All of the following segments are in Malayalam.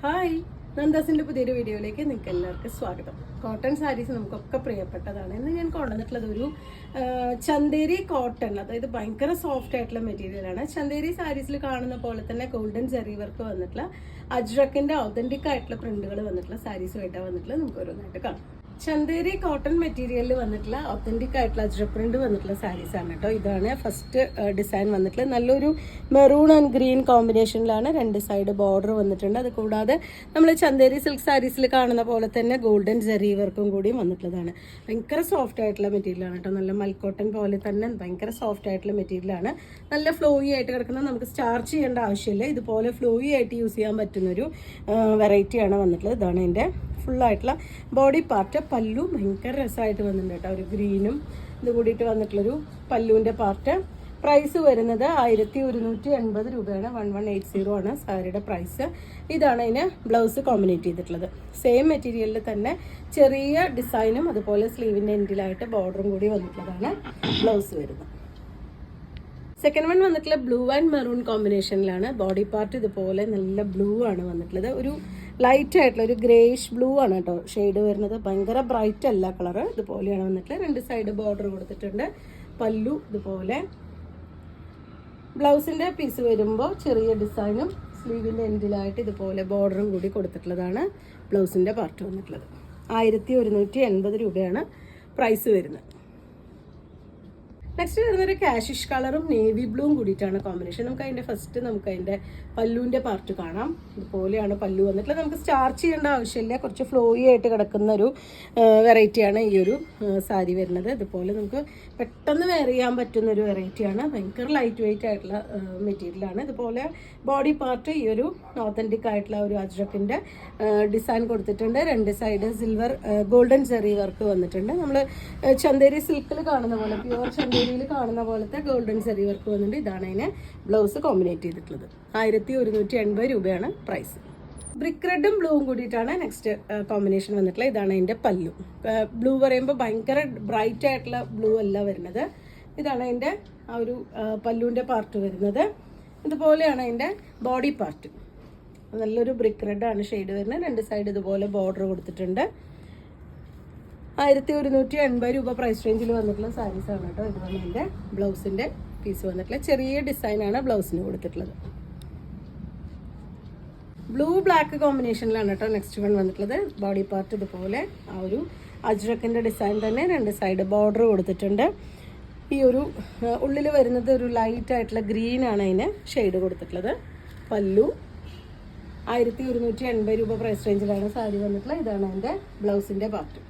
ഹായ്, നന്ദാസിന്റെ പുതിയൊരു വീഡിയോയിലേക്ക് നിങ്ങൾക്ക് എല്ലാവർക്കും സ്വാഗതം. കോട്ടൺ സാരീസ് നമുക്കൊക്കെ പ്രിയപ്പെട്ടതാണ്. ഇന്ന് ഞാൻ കൊണ്ടുവന്നിട്ടുള്ളത് ഒരു ചന്തേരി കോട്ടൺ, അതായത് ഭയങ്കര സോഫ്റ്റ് ആയിട്ടുള്ള മെറ്റീരിയലാണ്. ചന്തേരി സാരീസിൽ കാണുന്ന പോലെ തന്നെ ഗോൾഡൻ ജെറി വർക്ക് വന്നിട്ടുള്ള അജ്രക്കിന്റെ ഒതന്റിക് ആയിട്ടുള്ള പ്രിന്റുകൾ വന്നിട്ടുള്ള സാരീസുമായിട്ടാണ് വന്നിട്ടുള്ളത്. നമുക്ക് ഓരോന്നായിട്ട് കാണാം. ചന്തേരി കോട്ടൺ മെറ്റീരിയലിൽ വന്നിട്ടുള്ള ഒത്തന്റിക് ആയിട്ടുള്ള അജ്രക് പ്രിന്റ് വന്നിട്ടുള്ള സാരീസ് ആണ് കേട്ടോ. ഇതാണ് ഫസ്റ്റ് ഡിസൈൻ വന്നിട്ടുള്ളത്. നല്ലൊരു മെറൂൺ ആൻഡ് ഗ്രീൻ കോമ്പിനേഷനിലാണ് രണ്ട് സൈഡ് ബോർഡർ വന്നിട്ടുണ്ട്. അത് കൂടാതെ നമ്മൾ ചന്തേരി സിൽക്ക് സാരീസിൽ കാണുന്ന പോലെ തന്നെ ഗോൾഡൻ ജെറി വർക്കും കൂടിയും വന്നിട്ടുള്ളതാണ്. ഭയങ്കര സോഫ്റ്റ് ആയിട്ടുള്ള മെറ്റീരിയലാണ് കേട്ടോ. നല്ല മൽക്കോട്ടൺ പോലെ തന്നെ ഭയങ്കര സോഫ്റ്റ് ആയിട്ടുള്ള മെറ്റീരിയലാണ്. നല്ല ഫ്ലോയി ആയിട്ട് കിടക്കുന്ന, നമുക്ക് സ്റ്റാർച്ച് ചെയ്യേണ്ട ആവശ്യമില്ല. ഇതുപോലെ ഫ്ലോയി ആയിട്ട് യൂസ് ചെയ്യാൻ പറ്റുന്നൊരു വെറൈറ്റിയാണ് വന്നിട്ടുള്ളത്. ഇതാണ് എൻ്റെ ഫുള്ളായിട്ടുള്ള ബോഡി പാർട്ട്. പല്ലു ഭയങ്കര രസമായിട്ട് വന്നിട്ടുണ്ട് കേട്ടോ. ഒരു ഗ്രീനും ഇത് കൂടിയിട്ട് വന്നിട്ടുള്ളൊരു പല്ലുവിൻ്റെ പാർട്ട്. പ്രൈസ് വരുന്നത് 1180 രൂപയാണ്. 1180 ആണ് സാരിയുടെ പ്രൈസ്. ഇതാണ് അതിന് ബ്ലൗസ് കോമ്പിനേറ്റ് ചെയ്തിട്ടുള്ളത്. സെയിം മെറ്റീരിയലിൽ തന്നെ ചെറിയ ഡിസൈനും അതുപോലെ സ്ലീവിൻ്റെ എൻഡിലായിട്ട് ബോർഡറും കൂടി വന്നിട്ടുള്ളതാണ് ബ്ലൗസ് വരുന്നത്. സെക്കൻഡ് വൺ വന്നിട്ടുള്ള ബ്ലൂ ആൻഡ് മെറൂൺ കോമ്പിനേഷനിലാണ്. ബോഡി പാർട്ട് ഇതുപോലെ നല്ല ബ്ലൂ ആണ് വന്നിട്ടുള്ളത്. ഒരു ലൈറ്റ് ആയിട്ടുള്ള ഒരു ഗ്രേഷ് ബ്ലൂ ആണ് കേട്ടോ ഷെയ്ഡ് വരുന്നത്. ഭയങ്കര ബ്രൈറ്റ് അല്ല കളറ്. ഇതുപോലെയാണ് വന്നിട്ടുള്ളത്. രണ്ട് സൈഡ് ബോർഡർ കൊടുത്തിട്ടുണ്ട്. പല്ലു ഇതുപോലെ. ബ്ലൗസിന്റെ പീസ് വരുമ്പോൾ ചെറിയ ഡിസൈനും സ്ലീവിന്റെ എൻഡിലായിട്ട് ഇതുപോലെ ബോർഡറും കൂടി കൊടുത്തിട്ടുള്ളതാണ് ബ്ലൗസിന്റെ പാർട്ട് വന്നിട്ടുള്ളത്. 1180 രൂപയാണ് പ്രൈസ് വരുന്നത്. നെക്സ്റ്റ് വരുന്നൊരു കാഷിഷ് കളറും നേവി ബ്ലൂവും കൂടിയിട്ടാണ് കോമ്പിനേഷൻ. നമുക്ക് അതിൻ്റെ പല്ലുവിൻ്റെ പാർട്ട് കാണാം. ഇതുപോലെയാണ് പല്ലു വന്നിട്ടുള്ളത്. നമുക്ക് സ്റ്റാർച്ച് ചെയ്യേണ്ട ആവശ്യമില്ല. കുറച്ച് ഫ്ലോയി ആയിട്ട് കിടക്കുന്ന ഒരു വെറൈറ്റിയാണ് ഈ ഒരു സാരി വരുന്നത്. ഇതുപോലെ നമുക്ക് പെട്ടെന്ന് വെയർ ചെയ്യാൻ പറ്റുന്ന ഒരു വെറൈറ്റിയാണ്. ഭയങ്കര ലൈറ്റ് വെയിറ്റ് ആയിട്ടുള്ള മെറ്റീരിയലാണ്. ഇതുപോലെ ബോഡി പാർട്ട് ഈ ഒരു ഓതന്റിക് ആയിട്ടുള്ള ഒരു അജ്രക്കിൻ്റെ ഡിസൈൻ കൊടുത്തിട്ടുണ്ട്. രണ്ട് side silver golden Jerry work വന്നിട്ടുണ്ട്. നമ്മൾ ചന്തേരി സിൽക്കിൽ കാണുന്ന പോലെ, പ്യുവർ ചന്തേരിയിൽ കാണുന്ന പോലത്തെ ഗോൾഡൻ ജെറി വർക്ക് വന്നിട്ടുണ്ട്. ഇതാണ് അതിന് ബ്ലൗസ് കോമ്പിനേറ്റ് ചെയ്തിട്ടുള്ളത്. 1180 രൂപയാണ് പ്രൈസ്. ബ്രിക്ക് റെഡും ബ്ലൂവും കൂടിയിട്ടാണ് നെക്സ്റ്റ് കോമ്പിനേഷൻ വന്നിട്ടുള്ളത്. ഇതാണ് അതിൻ്റെ പല്ലു. ബ്ലൂ പറയുമ്പോൾ ഭയങ്കര ബ്രൈറ്റ് ആയിട്ടുള്ള ബ്ലൂ അല്ല വരുന്നത്. ഇതാണ് അതിൻ്റെ ആ ഒരു പല്ലുവിൻ്റെ പാർട്ട് വരുന്നത്. ഇതുപോലെയാണ് അതിൻ്റെ ബോഡി പാർട്ട്. നല്ലൊരു ബ്രിക്ക് റെഡാണ് ഷെയ്ഡ് വരുന്നത്. രണ്ട് സൈഡ് ഇതുപോലെ ബോർഡർ കൊടുത്തിട്ടുണ്ട്. 1180 രൂപ പ്രൈസ് റേഞ്ചിൽ വന്നിട്ടുള്ള സാരീസാണ് കേട്ടോ. ഇതാണ് എൻ്റെ ബ്ലൗസിൻ്റെ പീസ് വന്നിട്ടുള്ളത്. ചെറിയ ഡിസൈനാണ് ബ്ലൗസിന് കൊടുത്തിട്ടുള്ളത്. ബ്ലൂ ബ്ലാക്ക് കോമ്പിനേഷനിലാണ് കേട്ടോ നെക്സ്റ്റ് വൺ വന്നിട്ടുള്ളത്. ബോഡി പാർട്ട് ഇതുപോലെ ആ ഒരു അജ്രക്കിൻ്റെ ഡിസൈൻ തന്നെ രണ്ട് സൈഡ് ബോർഡർ കൊടുത്തിട്ടുണ്ട്. ഈ ഒരു ഉള്ളിൽ വരുന്നത് ഒരു ലൈറ്റ് ആയിട്ടുള്ള ഗ്രീൻ ആണ് അതിന് ഷെയ്ഡ് കൊടുത്തിട്ടുള്ളത്. പല്ലു 1180 രൂപ പ്രൈസ് റേഞ്ചിലാണ് സാരി വന്നിട്ടുള്ളത്. ഇതാണ് അതിൻ്റെ ബ്ലൗസിൻ്റെ പാർട്ട്.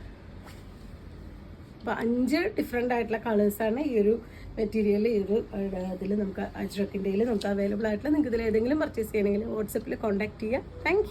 അപ്പോൾ 5 ഡിഫറെൻ്റ് ആയിട്ടുള്ള കളേഴ്സാണ് ഈ ഒരു മെറ്റീരിയൽ ഈ ഒരു ഇതിൽ നമുക്ക് അജ്രക്കിൻ്റെ നമുക്ക് അവൈലബിൾ ആയിട്ടുള്ള. നിങ്ങൾക്ക് ഇതിൽ ഏതെങ്കിലും പർച്ചേസ് ചെയ്യണമെങ്കിൽ വാട്സപ്പിൽ കോൺടാക്ട് ചെയ്യുക. താങ്ക്